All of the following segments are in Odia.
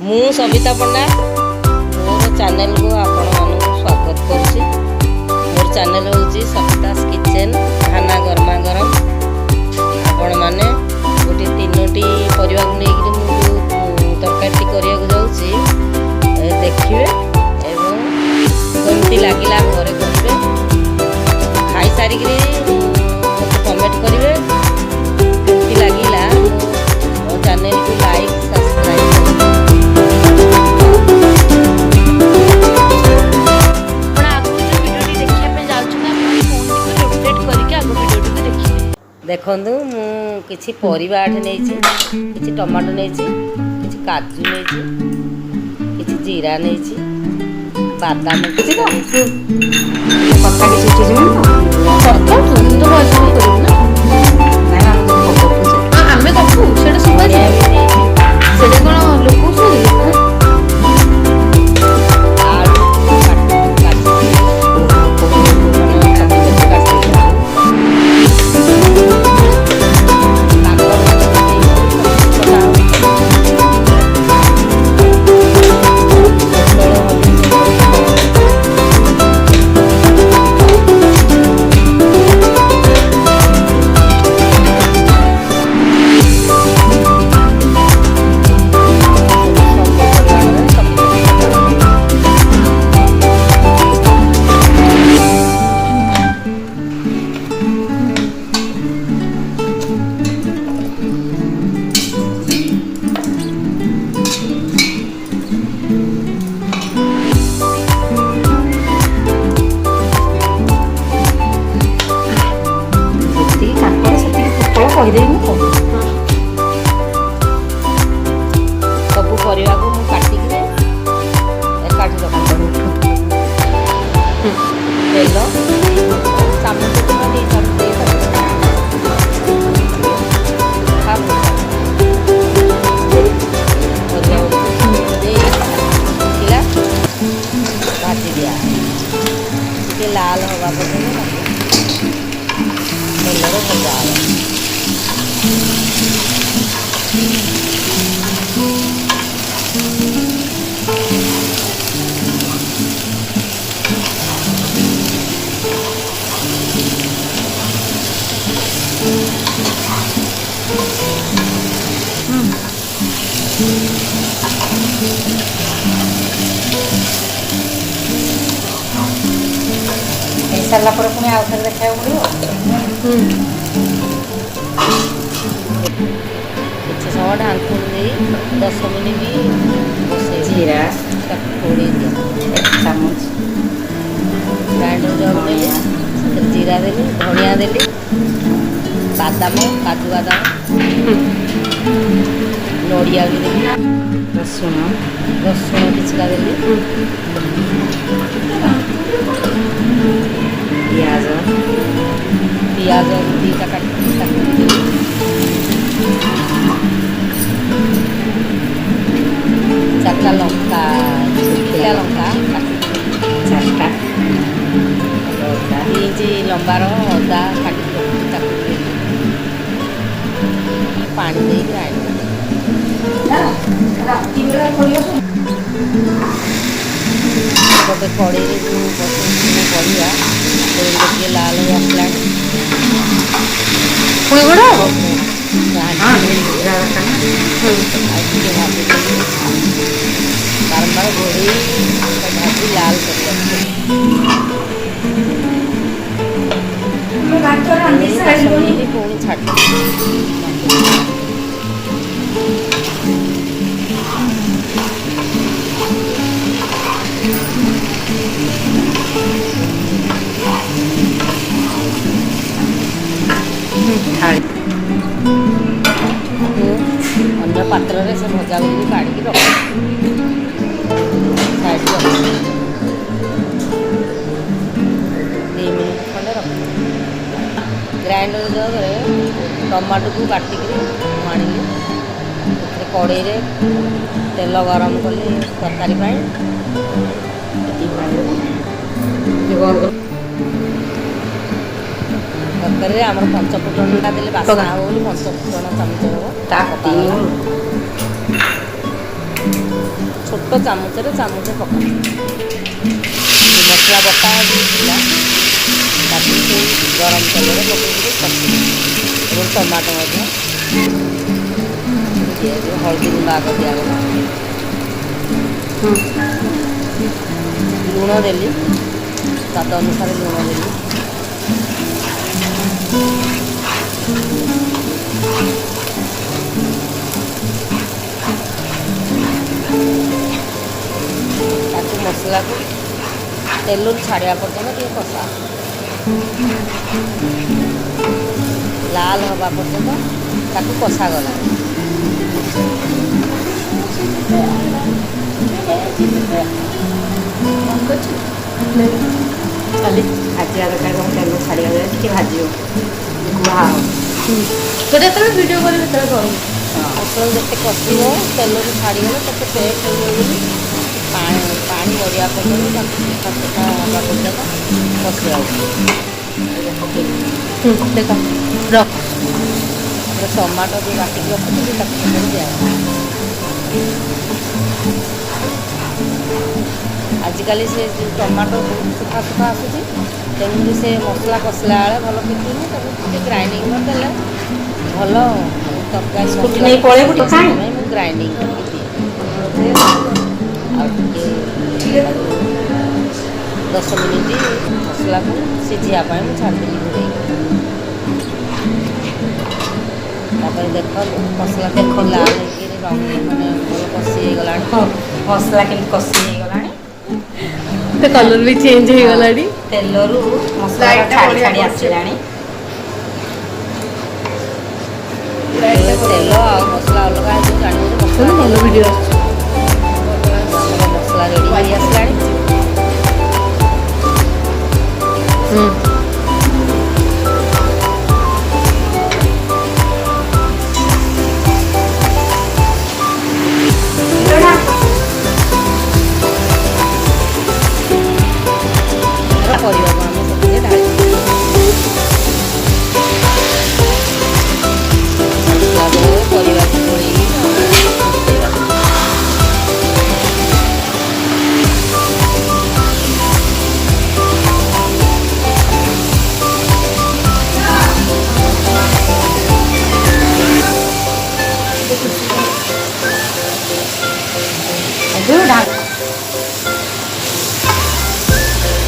ମୁଁ ସବିତା ପଣ୍ଡା ମୋର ଚ୍ୟାନେଲକୁ ଆପଣମାନଙ୍କୁ ସ୍ୱାଗତ କରୁଛି। ମୋର ଚ୍ୟାନେଲ ହେଉଛି ସବିତାସ୍ କିଚେନ୍ ଖାନା ଗରମା ଗରମ। ଆପଣମାନେ ଗୋଟିଏ 3ଟି ପରିବାକୁ ନେଇକରି ମୁଁ ଯେଉଁ ତରକାରୀଟି କରିବାକୁ ଯାଉଛି ଦେଖିବେ ଏବଂ କେମିତି ଲାଗିଲା ଘରେ କରିବେ। ଖାଇସାରିକିରି ମୋତେ କମେଣ୍ଟ କରିବେ କେମିତି ଲାଗିଲା। ମୋ ଚ୍ୟାନେଲକୁ ଲାଇକ୍ ସବସ୍କ୍ରାଇବ୍ କରିବେ। ଦେଖନ୍ତୁ ମୁଁ କିଛି ପରିବା ଏଠି ନେଇଛି, କିଛି ଟମାଟୋ ନେଇଛି, କିଛି କାଜୁ ନେଇଛି, କିଛି ଜିରା ନେଇଛି, ବାଦାମ ନେଇଛି। କଥା କିଛି ଉଠିଯିବନି ଆମେ କପୁ ସେଟା ଶୁଭାଯିବ। ସେଟା କଣ ଲୋକ ଶୁଣିଲେ କହିଦେବି ମୁଁ ସବୁ ପରିବାକୁ ମୁଁ କାଟିକିରି ଏକାଠି ରଖିଦେବି। ତେଲ ଚାମଚ କିମ୍ବା 2 ଚାମଚ ଦେଇପାରିବେ। ଶୁଖିଲା ଭାଜି ଦିଆ ଟିକେ ଲାଲ ହେବା ପର୍ଯ୍ୟନ୍ତ ତେଲରେ ଭଜା ହେବ। ହେଇସାରିଲା ପରେ ପୁଣି ଆଉ ଥରେ ଦେଖିବାକୁ ପଡ଼ିବ। କିଛି ସମୟ ଢାଙ୍କୁଣି ଦେଇ 10 ମିନିଟ୍ ବସେଇ ଜିରା ତାକୁ ଘୋଡ଼େଇ ଦିଏ। 1 ଚାମଚ ଗ୍ରାଇଣ୍ଡର ଜଗ ଦେଲି, ସେଥିରେ ଜିରା ଦେଲି, ଧନିଆ ଦେଲି, ବାଦାମ କାଜୁ ବାଦାମ, ନଡ଼ିଆ ବି ଦେଲି, ରସୁଣ କିଛିଟା ଦେଲି, ପିଆଜ 2ଟା କାଟିକି ତାକୁ ବି ଦେଲି, 4ଟା ଲଙ୍କା ଶୁଖିଲା ଲଙ୍କା କାଟିକି 4ଟା 2 ଇଞ୍ଚ ଲମ୍ବାର ଅଦା କାଟିକି ରଖିକି ତାକୁ ଦେଲି। ପାଣି ଦେଇ ଗ୍ରାଇଣ୍ଡର ଗୋଟେ କଡ଼େଇରେ ଯେଉଁ ବସେଇକି ପରିବା ଟିକେ ଲାଲ ହେଇ ଆସିଲାଣି ପୁଣି ଗୁଡ଼ା ଆଉ ଟିକେ ଭାଜି ଦେଇକି ବାରମ୍ବାର ଘୋଡ଼େଇ ଭାଜି ଲାଲ କରିବା। 10 ମିନିଟ୍ ପୁଣି ଛାଡ଼ି ଅନ୍ୟ ପାତ୍ରରେ ସେ ଭଜା କରିକି କାଢ଼ିକି ରଖ ସାଇଡ଼୍ ରଖ 2 ମିନିଟ୍ ଖଣ୍ଡେ ରଖ। ଗ୍ରାଇଣ୍ଡର ଜଗରେ ଟମାଟୋକୁ କାଟିକିରି ମୁଁ ଆଣିଲି, ସେଥିରେ କଡ଼େଇରେ ତେଲ ଗରମ କଲି ତରକାରୀ ପାଇଁ। ତରକାରୀରେ ଆମର ପଞ୍ଚଫୁଟଣଟା ଦେଲେ ବାସ୍ନା ହେବ ବୋଲି ପଞ୍ଚଫୁଟଣ ଚାମଚ ହେବ। ଛୋଟ ଚାମଚରେ ଚାମଚେ ପକାନ୍ତୁ। ମସଲା ବଟା ହେଇଥିଲା ତାକୁ ସେଇ ଗରମ ତେଲରେ ପକାଇକି କଷିବେ ଏବଂ ଟମାଟୋ ମଧ୍ୟ ଦିଆଯିବ। ହଳଦୀ ଗୁଣ୍ଡ ଆଗ ଦିଆଗଲା, ଲୁଣ ଦେଲି, ସ୍ୱାଦ ଅନୁସାରେ ଲୁଣ ଦେଲି। ତାକୁ ମସଲାକୁ ତେଲରୁ ଛାଡ଼ିବା ପର୍ଯ୍ୟନ୍ତ ଟିକେ କଷା, ଲାଲ ହେବା ପର୍ଯ୍ୟନ୍ତ ତାକୁ କଷା ଗଲା। ଖାଲି ଭାଜିବା ଦରକାର, କ'ଣ ତେଲ ଛାଡ଼ିବା ଦରକାର, ଟିକେ ଭାଜିବ ଗୁହା ହବ। ଗୋଟେ ଯେତେବେଳେ ଭିଡ଼ିଓ କରିବି ସେତେବେଳେ କହିବି। ମସଲା ଯେତେ କଷିବ ତେଲରୁ ଛାଡ଼ିଗଲେ ସେତେ ଟେଷ୍ଟ ହୁଏ ବୋଲି ପାଣି ମରିବା ପର୍ଯ୍ୟନ୍ତ ତାକୁ ସୁଖା ସୁଖା ହେବା ପର୍ଯ୍ୟନ୍ତ କଷିବାକୁ ଦେଖ ରଖ। ତାପରେ ଟମାଟୋ ଯେଉଁ ବାଟିକି ରଖିଥିଲି ତାକୁ ସେଥିରେ ଦିଆଗଲା। ଆଜିକାଲି ସେ ଯେଉଁ ଟମାଟୋ ବହୁତ ସୁଖା ସୁଖା ଆସୁଛି, ତେଣୁକରି ସେ ମସଲା କଷିଲା ବେଳେ ଭଲ ଫିଟୁନି। ତାକୁ ଟିକେ ଗ୍ରାଇଣ୍ଡିଙ୍ଗ କରିଦେଲେ ଭଲ ତରକାରୀ ସ୍କୁଟି ନେଇ ପଳେଇବୁ ତ କାଇଁ? ସେଥିପାଇଁ ମୁଁ ଗ୍ରାଇଣ୍ଡିଙ୍ଗ କରିକି ଦିଏ। ଆଉ ଟିକେ 10 ମିନିଟ୍ ମସଲାକୁ ସିଝିବା ପାଇଁ ମୁଁ ଛାଡ଼ିଦେଲି ଘୋଡ଼େଇକି। ତାପରେ ଦେଖନ୍ତୁ ମସଲା କେମିତି ଲାଲ ହେଇକିରି ରଙ୍ଗ ମାନେ ଭଲ କଷି ହେଇଗଲାଣି। ମସଲା କେମିତି କଷି ହେଇଗଲାଣି, ତା କଲର୍ ବି ଚେଞ୍ଜ ହେଇଗଲାଣି। ତେଲରୁ ମସଲା Light ଟା ଛାଡ଼ି ବଢିଆ ଛାଡ଼ି ପଡୁଛି। ଆସିଲାଣି। ତେଲ ଆଉ ମସଲା ଅଲଗା ହେଇଯିବ, ଜାଣିବ ଯେ ମସଲା ଭଲ ଭିଡ଼ିଓ ଆସୁଛି। ଆମର ମସଲା ରେଡ଼ି ହେଇ ଆସିଲାଣି। ପରିବାକୁ ଆମେ ସେଥିରେ ଢାଳିବା। ମସଲା ଦେହରେ ପରିବାକୁ ଗୋଳେଇକି ମିଶାଇବା।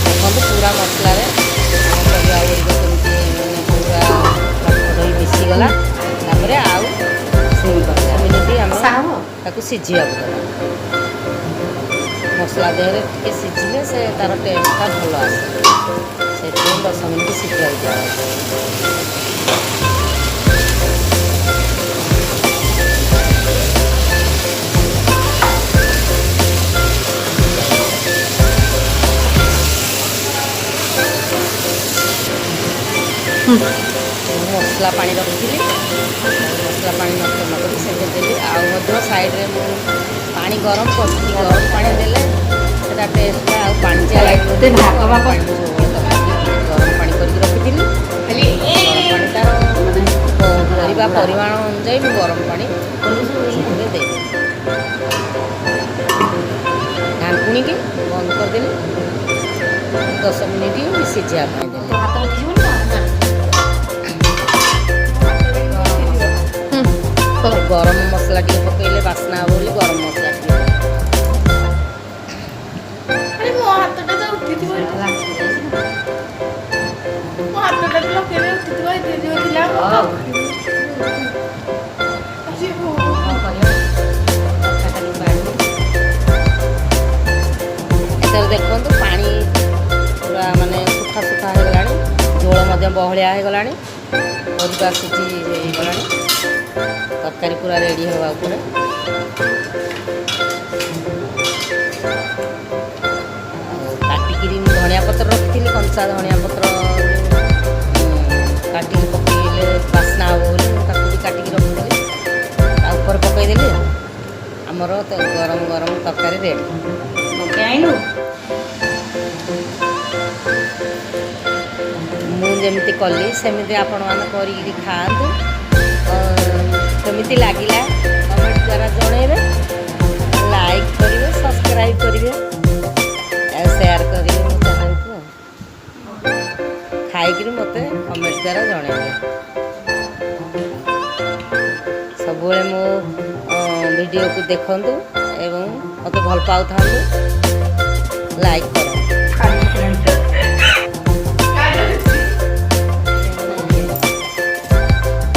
ଦେଖନ୍ତୁ ପୁରା ମସଲାରେ ପରିବା ଗୁଡ଼ିକ କେମିତି ମାନେ ପୁରା ହୋଇ ମିଶିଗଲା। ତାପରେ ଆଉ 10 ମିନିଟ୍ ଆମେ ତାକୁ ସିଝିବାକୁ ଦେବା। ମସଲା ଦେହରେ ଟିକେ ସିଝିଲେ ସେ ତା'ର ଟେଷ୍ଟଟା ଭଲ ଆସେ, ସେଥିପାଇଁ 10 ମିନିଟ୍ ସିଝିବାକୁ ଦିଆଯାଉଛି। ମସଲା ପାଣି ରଖିଥିଲି, ମସଲା ପାଣି ନଷ୍ଟ ନ କରି ସେଥିରେ ଦେଲି। ଆଉ ମଧ୍ୟ ସାଇଡ଼୍ରେ ମୁଁ ପାଣି ଗରମ କରିଥିଲି। ଗରମ ପାଣି ଦେଲେ ସେଟା ଟେଷ୍ଟଟା ଆଉ ପାଣିଚିଆ ଲାଗିବନି। ଗରମ ପାଣି ଗରମ ପାଣି କରିକି ରଖିଥିଲି। ଗରମ ପାଣିଟାର ମାନେ ପରିବା ପରିମାଣ ଅନୁଯାୟୀ ମୁଁ ଗରମ ପାଣି ସେଥିରେ ଦେଇଦେଲି। ଢାଙ୍କୁଣିକି ବନ୍ଦ କରିଦେଲି। 10 ମିନିଟ୍ ସିଝିବା ପାଇଁ ଦେଲି। ଗରମ ମସଲା ଟିକେ ପକେଇଲେ ବାସ୍ନା ହେବ ବୋଲି ଗରମ ମସଲା ଟିକେ ମୋ ହାତଟା ତ ଉଠିଥିବ, ମୋ ହାତଟା ତ ଲକେଇଲେ ଉଠିଥିବ। ଏତେ ଥିଲା ଏଠାରେ ଦେଖନ୍ତୁ ପାଣି ପୁରା ମାନେ ସୁଖା ସୁଖା ହେଇଗଲାଣି, ଝୋଳ ମଧ୍ୟ ବହଳିଆ ହେଇଗଲାଣି, ପରିବା ସିଝି ହେଇଗଲାଣି, ତରକାରୀ ପୁରା ରେଡ଼ି ହେବା ଉପରେ। କାଟିକିରି ମୁଁ ଧନିଆ ପତ୍ର ରଖିଥିଲି, କଞ୍ଚା ଧନିଆ ପତ୍ର କାଟିକି ପକେଇଲେ ବାସ୍ନା ହେବ ବୋଲି ମୁଁ ତାକୁ ବି କାଟିକି ରଖିଥିଲି, ତା ଉପରେ ପକେଇଦେଲି। ଆମର ଗରମ ଗରମ ତରକାରୀ ରେଡ଼ି। ମତେ ଆଇଲୁ ମୁଁ ଯେମିତି କଲି ସେମିତି ଆପଣମାନେ କରିକିରି ଖାଆନ୍ତୁ। କେମିତି ଲାଗିଲା କମେଣ୍ଟ ଦ୍ୱାରା ଜଣାଇବେ। ଲାଇକ୍ ଖାଇକିରି ମୋତେ କମେଣ୍ଟ ଦ୍ୱାରା ଜଣାଇବେ। ସବୁବେଳେ ମୋ ଭିଡ଼ିଓକୁ ଦେଖନ୍ତୁ ଏବଂ ମୋତେ ଭଲ ପାଉଥାନ୍ତୁ, ଲାଇକ୍